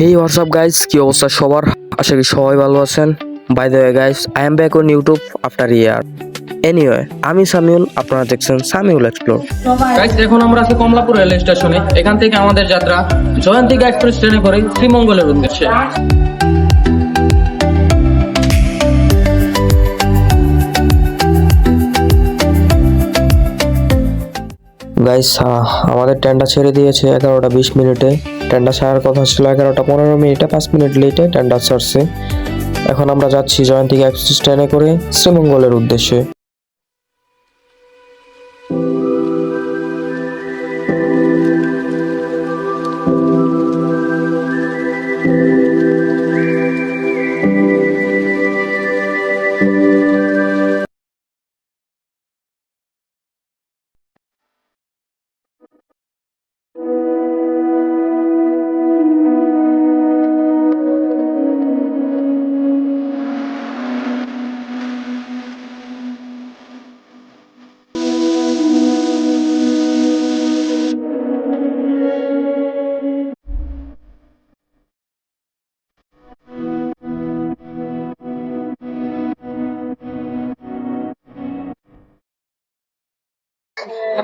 হেই WhatsApp guys, কি অবস্থা সবার? আশা করি সবাই ভালো আছেন। By the way guys, I am back on YouTube after year. Anyway, আমি সামিউল, আপনারা দেখছেন সামিউল এক্সপ্লোর। গাইস, এখন আমরা আছি কমলাপুর রেল স্টেশনে। এখান থেকে আমাদের যাত্রা জয়ন্তিকা এক্সপ্রেস ট্রেনে করে শ্রীমঙ্গলের উদ্দেশ্যে। গাইস, আমাদের ট্রেনটা ছেড়ে দিয়েছে 11টা 20 মিনিটে। ট্রেনটা ছাড়ার কথা ছিল 11টা 15 মিনিটে, 5 মিনিট লেটে ট্রেনটা ছাড়ছে। এখন আমরা যাচ্ছি জয়ন্তিকা এক্সপ্রেস ট্রেনে করে শ্রীমঙ্গলের উদ্দেশ্যে।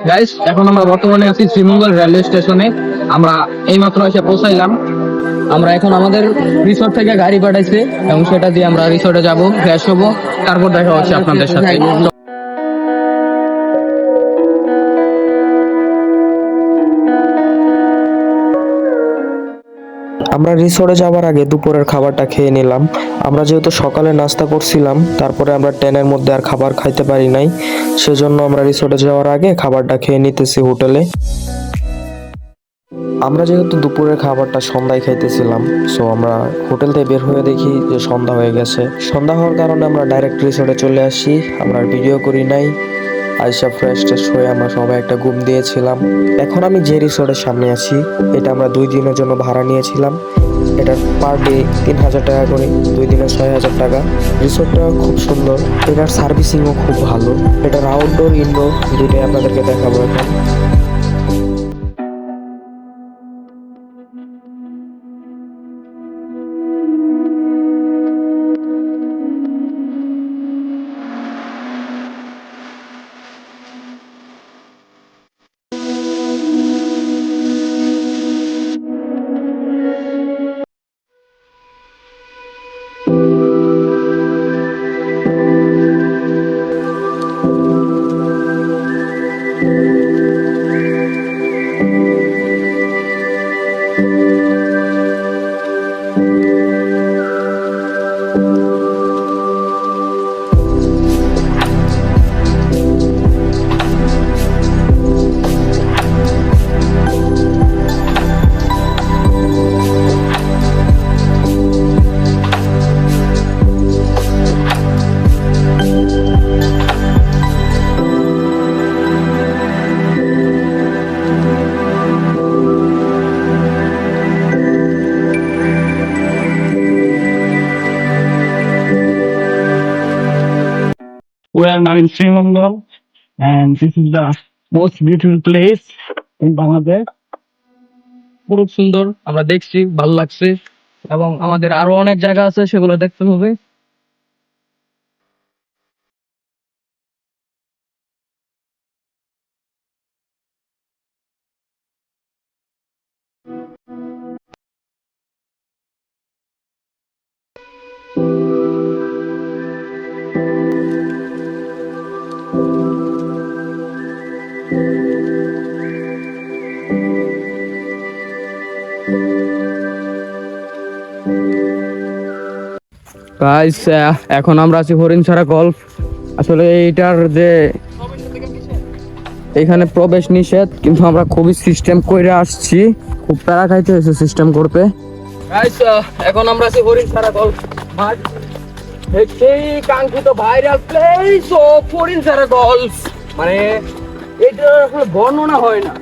গাইস, এখন আমরা বর্তমানে আছি শ্রীমঙ্গল রেলওয়ে স্টেশনে। আমরা এইমাত্র এসে পৌঁছাইলাম। আমরা এখন আমাদের রিসোর্ট থেকে গাড়ি পাঠাইছে এবং সেটা দিয়ে আমরা রিসোর্টে যাব, ফ্রেশ হবো, তারপর দেখা হচ্ছে আপনাদের সাথে। আমরা রিসোর্টে যাওয়ার আগে দুপুরের খাবারটা খেয়ে নিলাম। আমরা যেহেতু সকালে নাস্তা করছিলাম, তারপরে আমরা ট্রেনের মধ্যে আর খাবার খাইতে পারি নাই, সেজন্য আমরা রিসোর্টে যাওয়ার আগে খাবারটা খেয়ে নিতেছি হোটেলে। আমরা যেহেতু দুপুরের খাবারটা সন্ধ্যায় খাইতেছিলাম, সো আমরা হোটেল থেকে বের হয়ে দেখি যে সন্ধ্যা হয়ে গেছে। সন্ধ্যা হওয়ার কারণে আমরা ডাইরেক্ট রিসোর্টে চলে আসি। আমরা আর ভিডিও করি নাই। আইসা ফ্রেশ ট্রেশ হয়ে আমরা সবাই একটা ঘুম দিয়েছিলাম। এখন আমি যে রিসোর্টের সামনে আছি, এটা আমরা 2 দিনের জন্য ভাড়া নিয়েছিলাম। এটার পার ডে 3000 টাকা করে, 2 দিনে 6000 টাকা। রিসোর্টটা খুব সুন্দর, এটার সার্ভিসিংও খুব ভালো। এটার আউটডোর ইনডোর দুইটাই আপনাদেরকে দেখাবো এখন। We are now in Sri Mangal, and this is the most beautiful place in Bangladesh. খুব সুন্দর, আমরা দেখছি, ভালো লাগছে এবং আমাদের আরো অনেক জায়গা আছে, সেগুলো দেখতে হবে। গাইস, এখন আমরা আছি হরিণছড়া গল্ফ। আসলে এইটার যে এখানে প্রবেশ নিষেধ, কিন্তু আমরা খুবই সিস্টেম করে আসছি, খুব প্যারা খাইতে হয়েছে সিস্টেম করতে। গাইস, এখন আমরা আছি হরিণছড়া গল্ফ মাঠ, সেই কাঙ্ক্ষিত viral place of Harinchhara golf. মানে এটা আসলে বর্ণনা হয় না।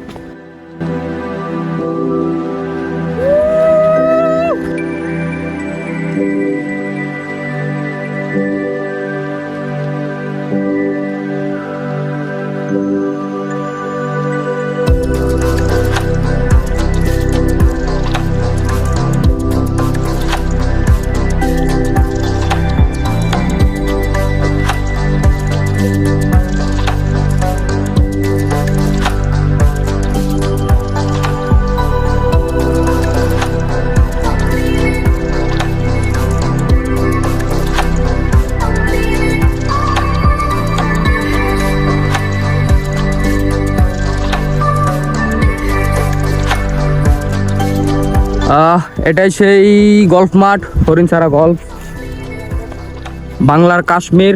এটাই সেই গল্ফ মাঠ, হরিণছড়া গল্ফ, বাংলার কাশ্মীর।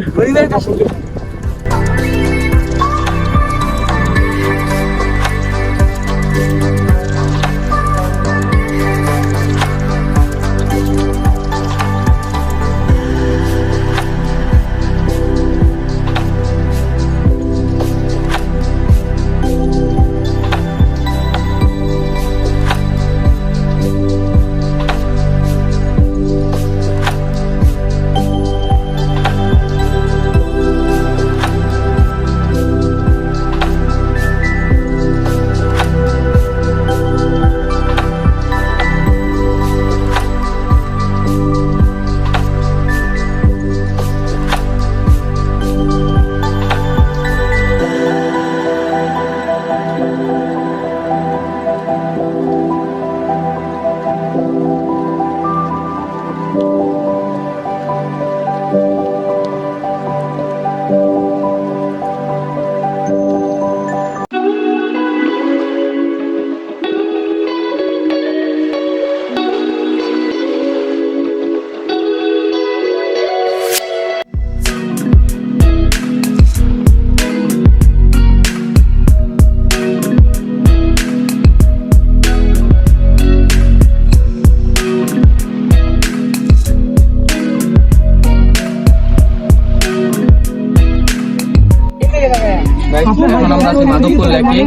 এখন আমরা আছি মাধবপুর লেকে।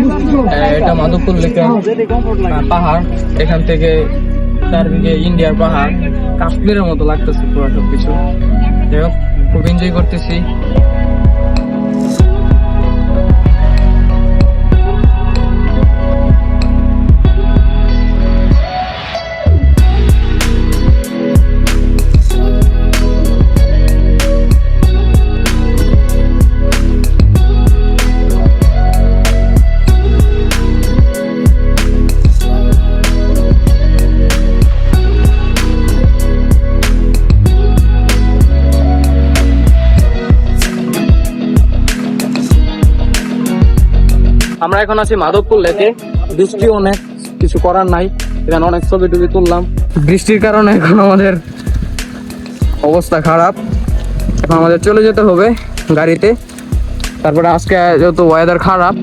এটা মাধবপুর লেকে পাহাড়, এখান থেকে চারদিকে ইন্ডিয়ার পাহাড়, কাশ্মীরের মতো লাগতেছে পুরো সবকিছু। যাই হোক, খুব এনজয় করতেছি। আমরা এখন আছি মাধবপুর লেকে। বৃষ্টি অনেক, কিছু করার নাই, এখানে অনেক ছবি টবি তুললাম। বৃষ্টির কারণে এখন আমাদের অবস্থা খারাপ। এখন আমাদের চলে যেতে হবে গাড়িতে। তারপরে আজকে যেহেতু ওয়েদার খারাপ,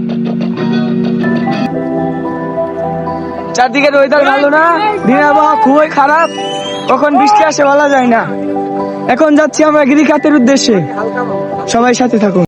চারদিকের ওয়েদার ভালো না, দিনের আবহাওয়া খুবই খারাপ, কখন বৃষ্টি আসে বলা যায় না। এখন যাচ্ছি আমরা গিরিখাতের উদ্দেশ্যে, সবাই সাথে থাকুন।